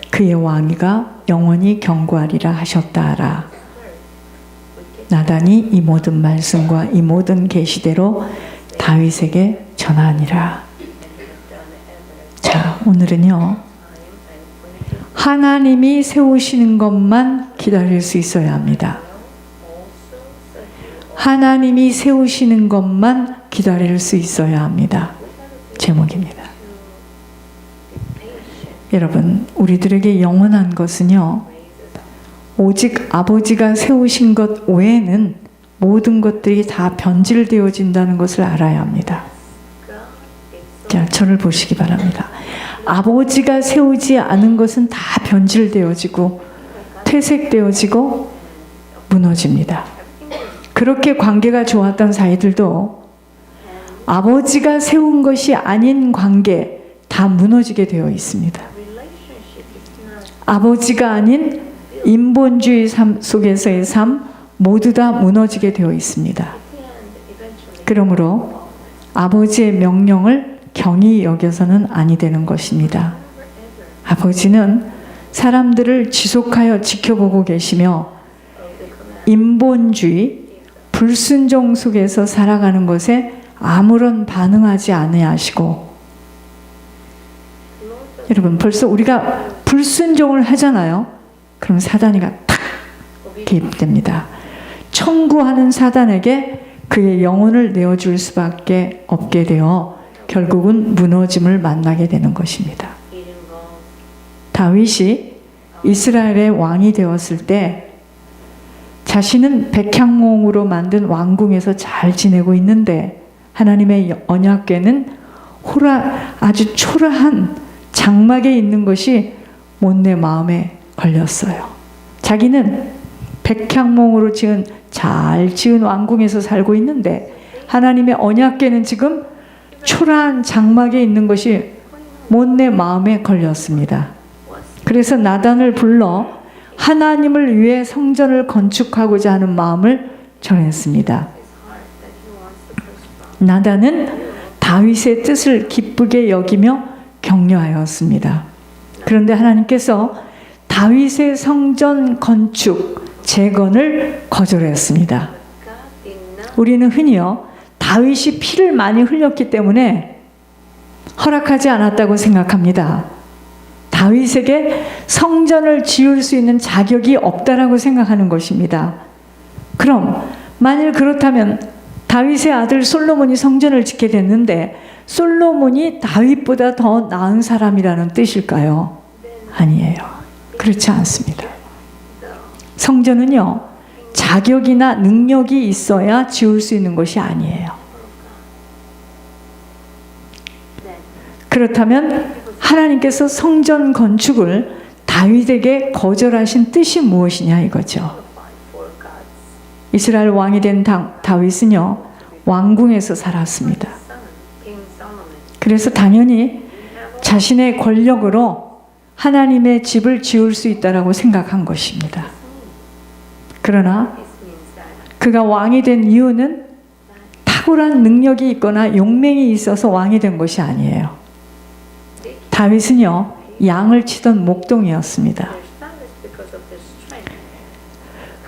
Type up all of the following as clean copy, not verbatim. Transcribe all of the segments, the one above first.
그의 왕위가 영원히 견고하리라 하셨다하라. 나단이 이 모든 말씀과 이 모든 계시대로 다윗에게 전하니라. 자, 오늘은요, 하나님이 세우시는 것만 기다릴 수 있어야 합니다. 하나님이 세우시는 것만 기다릴 수 있어야 합니다. 제목입니다. 여러분, 우리들에게 영원한 것은요, 오직 아버지가 세우신 것 외에는 모든 것들이 다 변질되어진다는 것을 알아야 합니다. 자, 저를 보시기 바랍니다. 아버지가 세우지 않은 것은 다 변질되어지고 퇴색되어지고 무너집니다. 그렇게 관계가 좋았던 사이들도 아버지가 세운 것이 아닌 관계 다 무너지게 되어 있습니다. 아버지가 아닌 인본주의 삶 속에서의 삶 모두 다 무너지게 되어 있습니다. 그러므로 아버지의 명령을 경히 여겨서는 아니 되는 것입니다. 아버지는 사람들을 지속하여 지켜보고 계시며 인본주의, 불순종 속에서 살아가는 것에 아무런 반응하지 아니하시고, 여러분 벌써 우리가 불순종을 하잖아요. 그럼 사단이가 탁 개입됩니다. 청구하는 사단에게 그의 영혼을 내어줄 수밖에 없게 되어 결국은 무너짐을 만나게 되는 것입니다. 다윗이 이스라엘의 왕이 되었을 때 자신은 백향목으로 만든 왕궁에서 잘 지내고 있는데 하나님의 언약궤는 아주 초라한 장막에 있는 것이 못내 마음에 걸렸어요. 자기는 백향목으로 잘 지은 왕궁에서 살고 있는데 하나님의 언약궤는 지금 초라한 장막에 있는 것이 못내 마음에 걸렸습니다. 그래서 나단을 불러 하나님을 위해 성전을 건축하고자 하는 마음을 전했습니다. 나단은 다윗의 뜻을 기쁘게 여기며 격려하였습니다. 그런데 하나님께서 다윗의 성전 건축, 재건을 거절했습니다. 우리는 흔히요, 다윗이 피를 많이 흘렸기 때문에 허락하지 않았다고 생각합니다. 다윗에게 성전을 지을 수 있는 자격이 없다라고 생각하는 것입니다. 그럼 만일 그렇다면 다윗의 아들 솔로몬이 성전을 짓게 됐는데 솔로몬이 다윗보다 더 나은 사람이라는 뜻일까요? 아니에요. 그렇지 않습니다. 성전은요, 자격이나 능력이 있어야 지을 수 있는 것이 아니에요. 그렇다면 하나님께서 성전 건축을 다윗에게 거절하신 뜻이 무엇이냐 이거죠. 이스라엘 왕이 된 다윗은요, 왕궁에서 살았습니다. 그래서 당연히 자신의 권력으로 하나님의 집을 지을 수 있다라고 생각한 것입니다. 그러나 그가 왕이 된 이유는 탁월한 능력이 있거나 용맹이 있어서 왕이 된 것이 아니에요. 다윗은요, 양을 치던 목동이었습니다.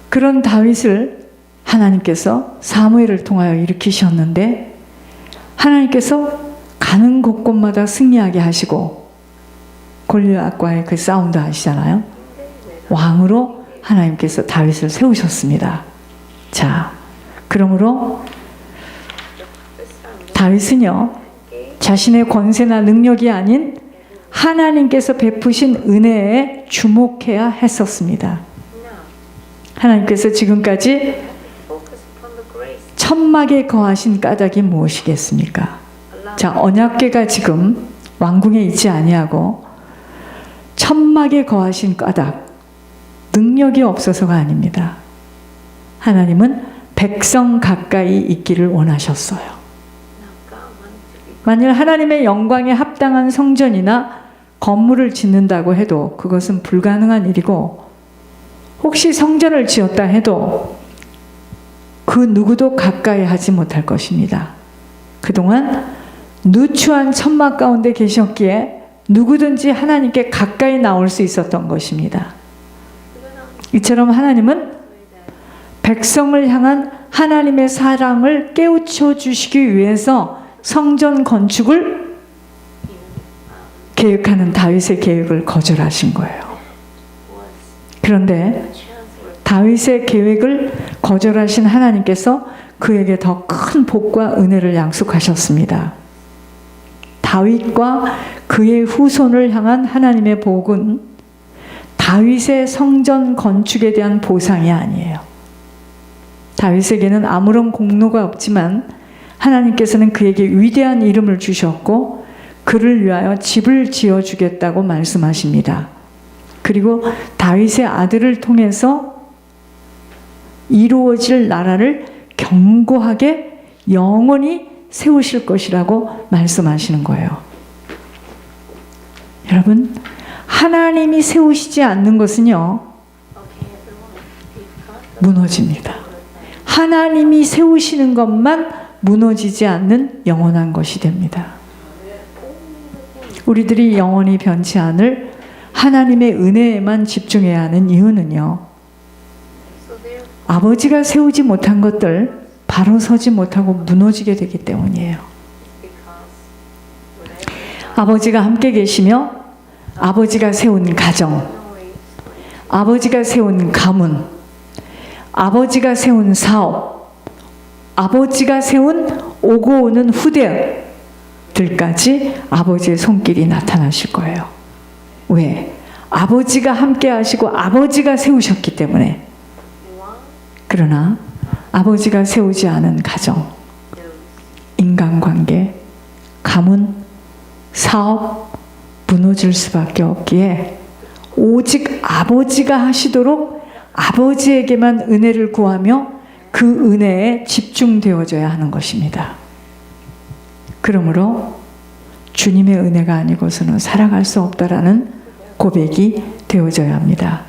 그런 다윗을 하나님께서 사무엘을 통하여 일으키셨는데 하나님께서 가는 곳곳마다 승리하게 하시고 골리앗과의 그 싸움도 하시잖아요. 왕으로 하나님께서 다윗을 세우셨습니다. 자, 그러므로 다윗은요, 자신의 권세나 능력이 아닌 하나님께서 베푸신 은혜에 주목해야 했었습니다. 하나님께서 지금까지 천막에 거하신 까닭이 무엇이겠습니까? 자, 언약궤가 지금 왕궁에 있지 아니하고 천막에 거하신 까닭, 능력이 없어서가 아닙니다. 하나님은 백성 가까이 있기를 원하셨어요. 만일 하나님의 영광에 합당한 성전이나 건물을 짓는다고 해도 그것은 불가능한 일이고, 혹시 성전을 지었다 해도 그 누구도 가까이 하지 못할 것입니다. 그동안 누추한 천막 가운데 계셨기에 누구든지 하나님께 가까이 나올 수 있었던 것입니다. 이처럼 하나님은 백성을 향한 하나님의 사랑을 깨우쳐 주시기 위해서 성전 건축을 계획하는 다윗의 계획을 거절하신 거예요. 그런데 다윗의 계획을 거절하신 하나님께서 그에게 더 큰 복과 은혜를 양속하셨습니다. 다윗과 그의 후손을 향한 하나님의 복은 다윗의 성전 건축에 대한 보상이 아니에요. 다윗에게는 아무런 공로가 없지만 하나님께서는 그에게 위대한 이름을 주셨고 그를 위하여 집을 지어주겠다고 말씀하십니다. 그리고 다윗의 아들을 통해서 이루어질 나라를 견고하게 영원히 세우실 것이라고 말씀하시는 거예요. 여러분, 하나님이 세우시지 않는 것은요, 무너집니다. 하나님이 세우시는 것만 무너지지 않는 영원한 것이 됩니다. 우리들이 영원히 변치 않을 하나님의 은혜에만 집중해야 하는 이유는요, 아버지가 세우지 못한 것들 바로 서지 못하고 무너지게 되기 때문이에요. 아버지가 함께 계시며 아버지가 세운 가정, 아버지가 세운 가문, 아버지가 세운 사업, 아버지가 세운 오고 오는 후대들까지 아버지의 손길이 나타나실 거예요. 왜? 아버지가 함께 하시고 아버지가 세우셨기 때문에. 그러나 아버지가 세우지 않은 가정, 인간관계, 가문, 사업 무너질 수밖에 없기에 오직 아버지가 하시도록 아버지에게만 은혜를 구하며 그 은혜에 집중되어져야 하는 것입니다. 그러므로 주님의 은혜가 아니고서는 살아갈 수 없다라는 고백이 되어져야 합니다.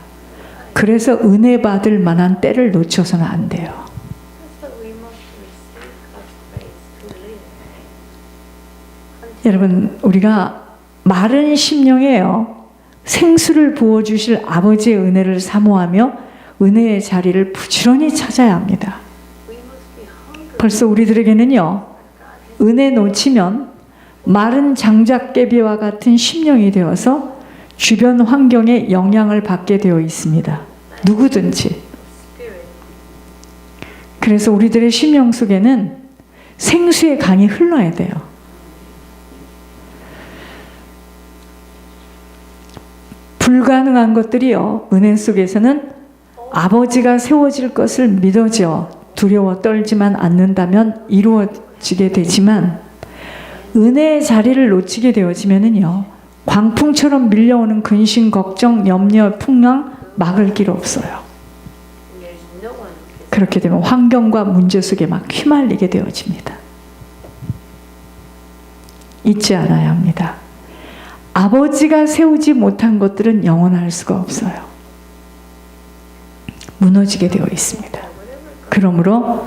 그래서 은혜 받을 만한 때를 놓쳐서는 안 돼요. 여러분, 우리가 마른 심령에요, 생수를 부어주실 아버지의 은혜를 사모하며 은혜의 자리를 부지런히 찾아야 합니다. 벌써 우리들에게는요, 은혜 놓치면 마른 장작개비와 같은 심령이 되어서 주변 환경에 영향을 받게 되어 있습니다. 누구든지. 그래서 우리들의 심령 속에는 생수의 강이 흘러야 돼요. 불가능한 것들이요, 은혜 속에서는 아버지가 세워질 것을 믿어져 두려워 떨지만 않는다면 이루어지게 되지만, 은혜의 자리를 놓치게 되어지면은요, 광풍처럼 밀려오는 근심, 걱정, 염려, 풍랑 막을 길 없어요. 그렇게 되면 환경과 문제 속에 막 휘말리게 되어집니다. 잊지 않아야 합니다. 아버지가 세우지 못한 것들은 영원할 수가 없어요. 무너지게 되어 있습니다. 그러므로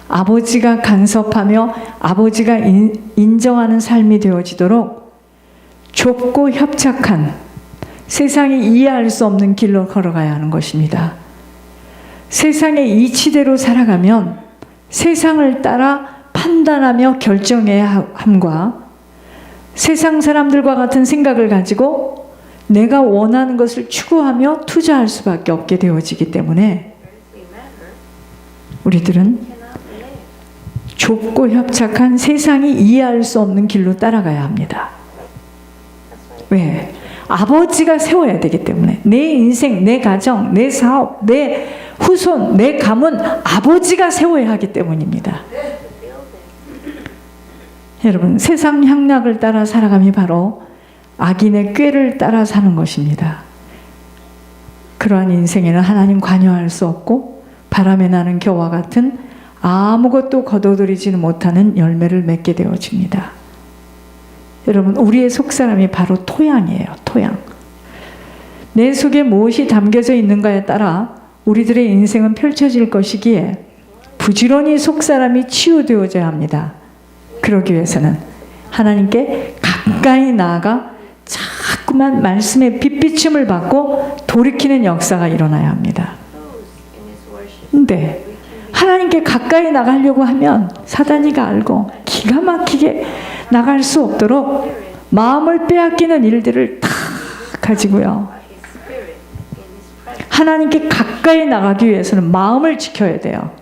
아버지가 간섭하며 아버지가 인정하는 삶이 되어지도록 좁고 협착한, 세상이 이해할 수 없는 길로 걸어가야 하는 것입니다. 세상의 이치대로 살아가면 세상을 따라 판단하며 결정해야 함과, 세상 사람들과 같은 생각을 가지고 내가 원하는 것을 추구하며 투자할 수밖에 없게 되어지기 때문에 우리들은 좁고 협착한 세상이 이해할 수 없는 길로 따라가야 합니다. 왜? 아버지가 세워야 되기 때문에. 내 인생, 내 가정, 내 사업, 내 후손, 내 가문, 아버지가 세워야 하기 때문입니다. 여러분, 세상 향락을 따라 살아감이 바로 악인의 꾀를 따라 사는 것입니다. 그러한 인생에는 하나님 관여할 수 없고 바람에 나는 겨와 같은 아무것도 거둬들이지는 못하는 열매를 맺게 되어집니다. 여러분, 우리의 속사람이 바로 토양이에요. 토양. 내 속에 무엇이 담겨져 있는가에 따라 우리들의 인생은 펼쳐질 것이기에 부지런히 속사람이 치유되어져야 합니다. 그러기 위해서는 하나님께 가까이 나아가 잘 그만 말씀의 빛비춤을 받고 돌이키는 역사가 일어나야 합니다. 근데 하나님께 가까이 나가려고 하면 사단이가 알고 기가 막히게 나갈 수 없도록 마음을 빼앗기는 일들을 다 가지고요. 하나님께 가까이 나가기 위해서는 마음을 지켜야 돼요.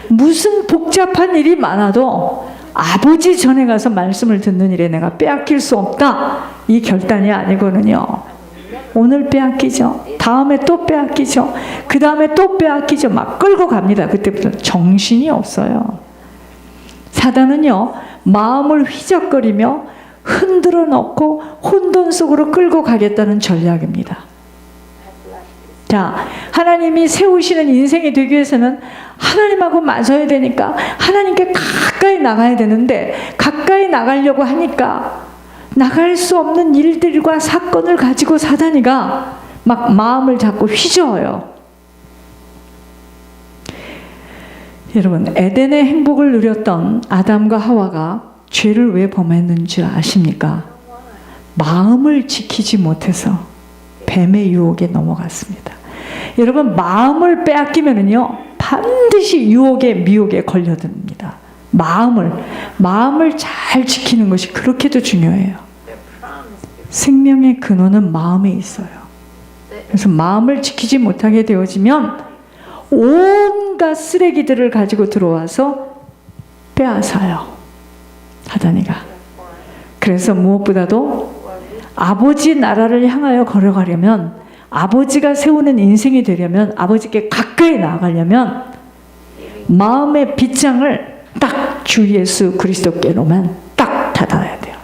무슨 복잡한 일이 많아도 아버지 전에 가서 말씀을 듣는 일에 내가 빼앗길 수 없다. 이 결단이 아니거든요. 오늘 빼앗기죠. 다음에 또 빼앗기죠. 그 다음에 또 빼앗기죠. 막 끌고 갑니다. 그때부터 정신이 없어요. 사단은요, 마음을 휘적거리며 흔들어 놓고 혼돈 속으로 끌고 가겠다는 전략입니다. 자, 하나님이 세우시는 인생이 되기 위해서는 하나님하고 맞아야 되니까 하나님께 가까이 나가야 되는데 가까이 나가려고 하니까 나갈 수 없는 일들과 사건을 가지고 사단이가 막 마음을 자꾸 휘저어요. 여러분, 에덴의 행복을 누렸던 아담과 하와가 죄를 왜 범했는지 아십니까? 마음을 지키지 못해서 뱀의 유혹에 넘어갔습니다. 여러분, 마음을 빼앗기면은요, 반드시 유혹에 미혹에 걸려듭니다. 마음을 잘 지키는 것이 그렇게도 중요해요. 생명의 근원은 마음에 있어요. 그래서 마음을 지키지 못하게 되어지면 온갖 쓰레기들을 가지고 들어와서 빼앗아요. 사단이가. 그래서 무엇보다도 아버지 나라를 향하여 걸어가려면, 아버지가 세우는 인생이 되려면, 아버지께 가까이 나아가려면 마음의 빗장을 딱 주 예수 그리스도께로만 딱 닫아야 돼요.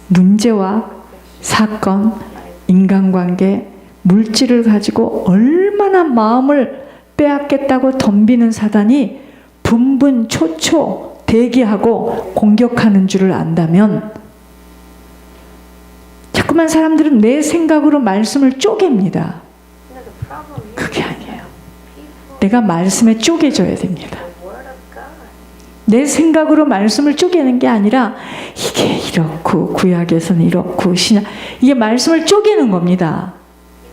문제와 사건, 인간관계, 물질을 가지고 얼마나 마음을 빼앗겠다고 덤비는 사단이 분분초초 대기하고 공격하는 줄을 안다면, 자꾸만 사람들은 내 생각으로 말씀을 쪼갭니다. 그게 아니에요. 내가 말씀에 쪼개져야 됩니다. 내 생각으로 말씀을 쪼개는 게 아니라 이게 이렇고 구약에서는 이렇고 신약, 이게 말씀을 쪼개는 겁니다.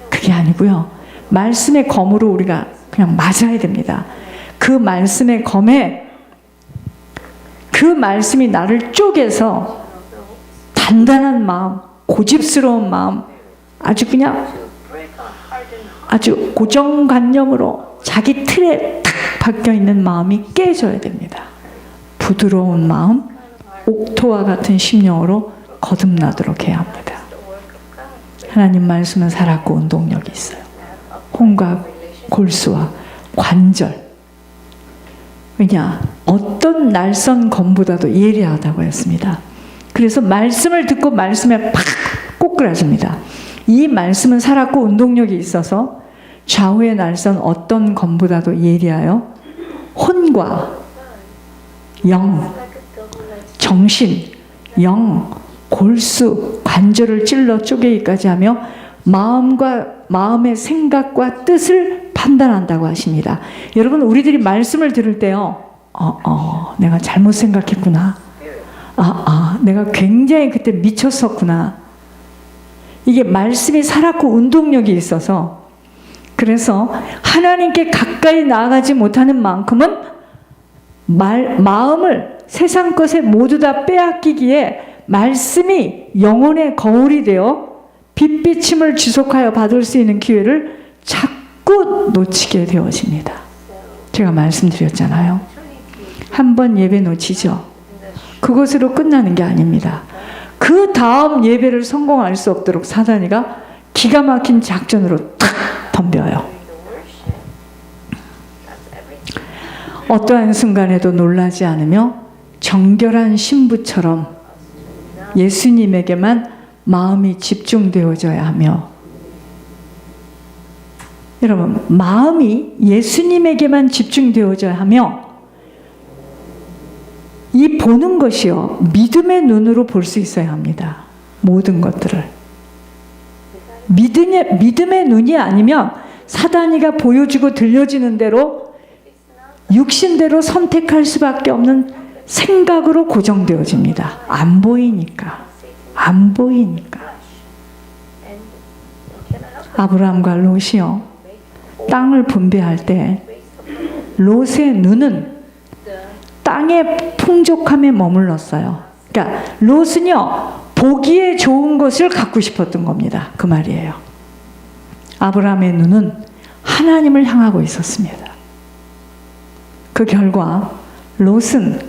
그게 아니고요. 말씀의 검으로 우리가 그냥 맞아야 됩니다. 그 말씀의 검에 그 말씀이 나를 쪼개서 단단한 마음, 고집스러운 마음, 아주 그냥 아주 고정관념으로 자기 틀에 탁 박혀있는 마음이 깨져야 됩니다. 부드러운 마음, 옥토와 같은 심령으로 거듭나도록 해야 합니다. 하나님 말씀은 살았고 운동력이 있어요. 혼과 골수와 관절. 왜냐? 어떤 날선 검보다도 예리하다고 했습니다. 그래서 말씀을 듣고 말씀에 팍 꼬꾸라집니다. 이 말씀은 살았고 운동력이 있어서 좌우의 날선 어떤 검보다도 예리하여 혼과 영, 정신, 영, 골수, 관절을 찔러 쪼개기까지 하며 마음과 마음의 생각과 뜻을 판단한다고 하십니다. 여러분, 우리들이 말씀을 들을 때요, 내가 잘못 생각했구나. 내가 굉장히 그때 미쳤었구나. 이게 말씀이 살았고 운동력이 있어서, 그래서 하나님께 가까이 나아가지 못하는 만큼은 마음을 세상 것에 모두 다 빼앗기기에 말씀이 영혼의 거울이 되어 빛비침을 지속하여 받을 수 있는 기회를 자꾸 놓치게 되어집니다. 제가 말씀드렸잖아요. 한 번 예배 놓치죠. 그것으로 끝나는 게 아닙니다. 그 다음 예배를 성공할 수 없도록 사단이가 기가 막힌 작전으로 탁 덤벼요. 어떠한 순간에도 놀라지 않으며 정결한 신부처럼 예수님에게만 마음이 집중되어져야 하며, 여러분, 마음이 예수님에게만 집중되어져야 하며, 이 보는 것이요, 믿음의 눈으로 볼 수 있어야 합니다. 모든 것들을. 믿음의 눈이 아니면 사단이가 보여주고 들려지는 대로 육신대로 선택할 수밖에 없는 생각으로 고정되어집니다. 안 보이니까. 안 보이니까. 아브라함과 롯이요, 땅을 분배할 때 롯의 눈은 땅의 풍족함에 머물렀어요. 그러니까 롯은요, 보기에 좋은 것을 갖고 싶었던 겁니다. 그 말이에요. 아브라함의 눈은 하나님을 향하고 있었습니다. 그 결과 롯은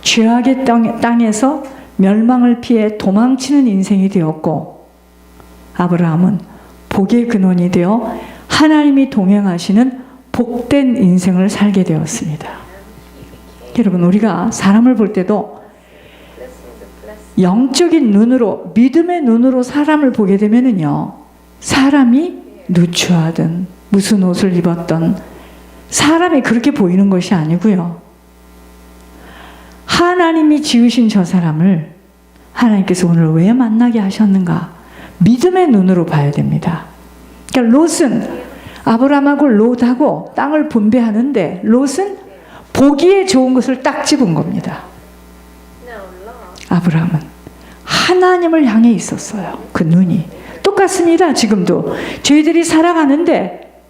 죄악의 땅에서 멸망을 피해 도망치는 인생이 되었고, 아브라함은 복의 근원이 되어 하나님이 동행하시는 복된 인생을 살게 되었습니다. 여러분, 우리가 사람을 볼 때도 영적인 눈으로, 믿음의 눈으로 사람을 보게 되면은요, 사람이 누추하든 무슨 옷을 입었던 사람이 그렇게 보이는 것이 아니고요, 하나님이 지으신 저 사람을 하나님께서 오늘 왜 만나게 하셨는가, 믿음의 눈으로 봐야 됩니다. 그러니까 롯은, 아브라함하고 롯하고 땅을 분배하는데 롯은 보기에 좋은 것을 딱 집은 겁니다. 아브라함은 하나님을 향해 있었어요. 그 눈이. 똑같습니다. 지금도 저희들이 살아가는데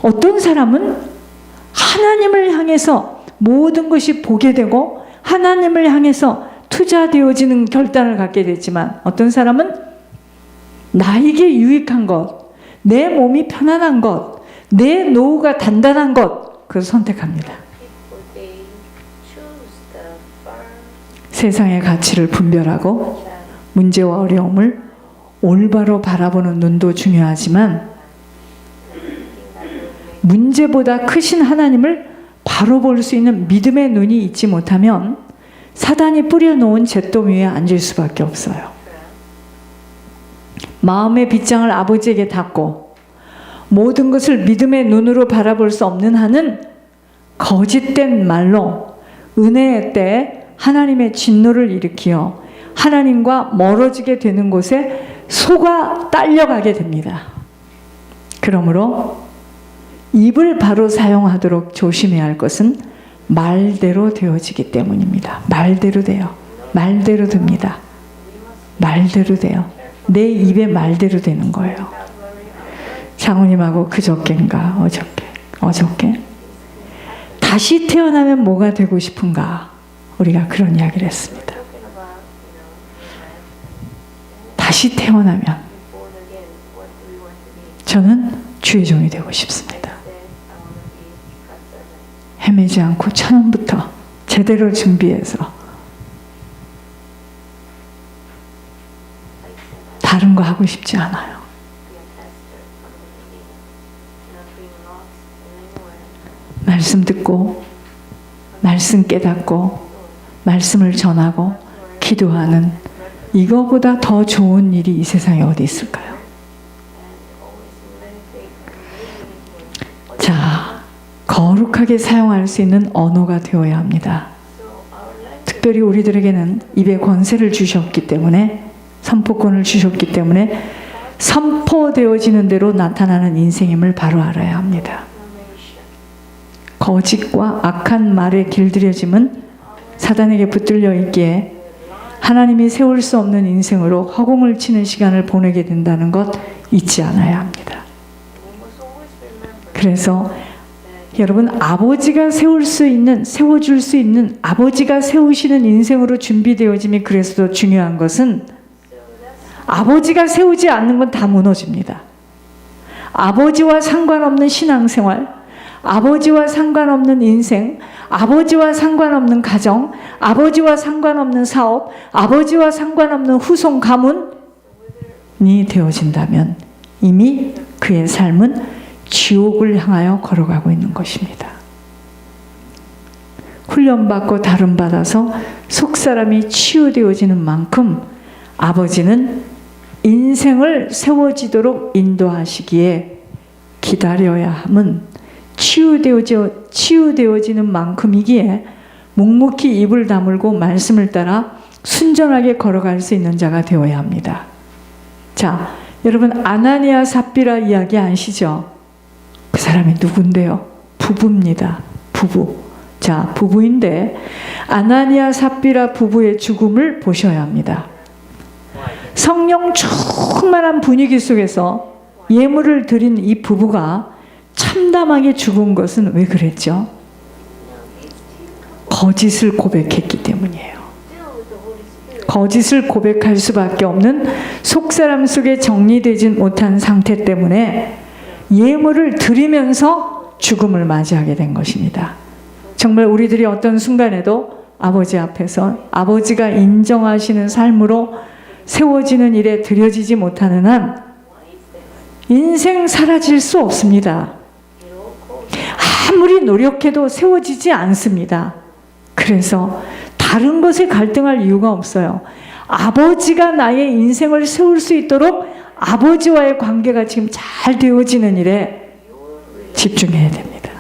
어떤 사람은 하나님을 향해서 모든 것이 보게 되고 하나님을 향해서 투자되어지는 결단을 갖게 됐지만, 어떤 사람은 나에게 유익한 것, 내 몸이 편안한 것, 내 노후가 단단한 것, 그걸 선택합니다. 세상의 가치를 분별하고 문제와 어려움을 올바로 바라보는 눈도 중요하지만, 문제보다 크신 하나님을 바로 볼 수 있는 믿음의 눈이 있지 못하면 사단이 뿌려놓은 잿더미 위에 앉을 수밖에 없어요. 마음의 빗장을 아버지에게 닫고 모든 것을 믿음의 눈으로 바라볼 수 없는 한은 거짓된 말로 은혜의 때에 하나님의 진노를 일으키어 하나님과 멀어지게 되는 곳에 속아 딸려가게 됩니다. 그러므로 입을 바로 사용하도록 조심해야 할 것은 말대로 되어지기 때문입니다. 말대로 돼요. 말대로 됩니다. 말대로 돼요. 내 입에 말대로 되는 거예요. 장모님하고 그저께인가 어저께 다시 태어나면 뭐가 되고 싶은가, 우리가 그런 이야기를 했습니다. 다시 태어나면 저는 주의 종이 되고 싶습니다. 헤매지 않고 처음부터 제대로 준비해서 다른 거 하고 싶지 않아요. 말씀 듣고 말씀 깨닫고 말씀을 전하고 기도하는, 이거보다 더 좋은 일이 이 세상에 어디 있을까요? 자, 거룩하게 사용할 수 있는 언어가 되어야 합니다. 특별히 우리들에게는 입에 권세를 주셨기 때문에, 선포권을 주셨기 때문에 선포되어지는 대로 나타나는 인생임을 바로 알아야 합니다. 거짓과 악한 말에 길들여짐은 사단에게 붙들려 있기에 하나님이 세울 수 없는 인생으로 허공을 치는 시간을 보내게 된다는 것 잊지 않아야 합니다. 그래서 여러분, 아버지가 세워줄 수 있는, 아버지가 세우시는 인생으로 준비되어짐이 그래서 더 중요한 것은, 아버지가 세우지 않는 건 다 무너집니다. 아버지와 상관없는 신앙생활, 아버지와 상관없는 인생, 아버지와 상관없는 가정, 아버지와 상관없는 사업, 아버지와 상관없는 후손 가문이 되어진다면 이미 그의 삶은 지옥을 향하여 걸어가고 있는 것입니다. 훈련받고 다름받아서 속사람이 치유되어지는 만큼 아버지는 인생을 세워지도록 인도하시기에 기다려야 함은 치유되어지는 만큼이기에 묵묵히 입을 다물고 말씀을 따라 순전하게 걸어갈 수 있는 자가 되어야 합니다. 자, 여러분, 아나니아 삽비라 이야기 아시죠? 그 사람이 누군데요? 부부입니다. 부부. 자, 부부인데 아나니아 삽비라 부부의 죽음을 보셔야 합니다. 성령 충만한 분위기 속에서 예물을 드린 이 부부가 참담하게 죽은 것은 왜 그랬죠? 거짓을 고백했기 때문이에요. 거짓을 고백할 수밖에 없는 속사람 속에 정리되지 못한 상태 때문에 예물을 드리면서 죽음을 맞이하게 된 것입니다. 정말 우리들이 어떤 순간에도 아버지 앞에서 아버지가 인정하시는 삶으로 세워지는 일에 들여지지 못하는 한 인생 사라질 수 없습니다. 아무리 노력해도 세워지지 않습니다. 그래서 다른 것에 갈등할 이유가 없어요. 아버지가 나의 인생을 세울 수 있도록 아버지와의 관계가 지금 잘 되어지는 일에 집중해야 됩니다.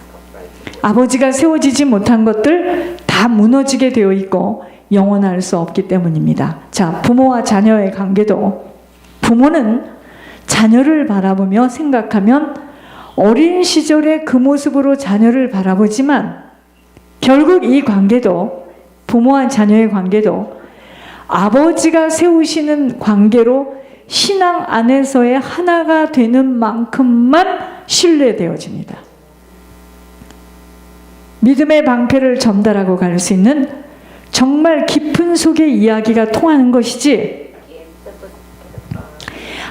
아버지가 세워지지 못한 것들 다 무너지게 되어 있고 영원할 수 없기 때문입니다. 자, 부모와 자녀의 관계도 부모는 자녀를 바라보며 생각하면 어린 시절의 그 모습으로 자녀를 바라보지만 결국 이 관계도 부모와 자녀의 관계도 아버지가 세우시는 관계로 신앙 안에서의 하나가 되는 만큼만 신뢰되어집니다. 믿음의 방패를 전달하고 갈 수 있는 정말 깊은 속의 이야기가 통하는 것이지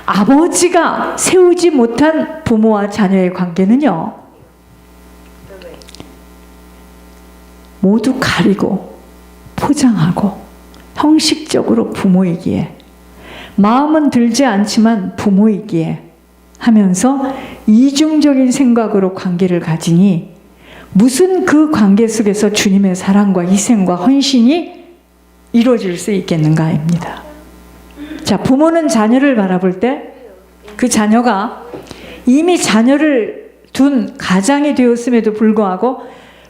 아버지가 세우지 못한 부모와 자녀의 관계는요 모두 가리고 포장하고 형식적으로 부모이기에 마음은 들지 않지만 부모이기에 하면서 이중적인 생각으로 관계를 가지니 무슨 그 관계 속에서 주님의 사랑과 희생과 헌신이 이루어질 수 있겠는가입니다. 자, 부모는 자녀를 바라볼 때 그 자녀가 이미 자녀를 둔 가장이 되었음에도 불구하고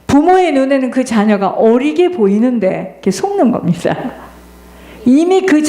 부모의 눈에는 그 자녀가 어리게 보이는데 이렇게 속는 겁니다. 이미 그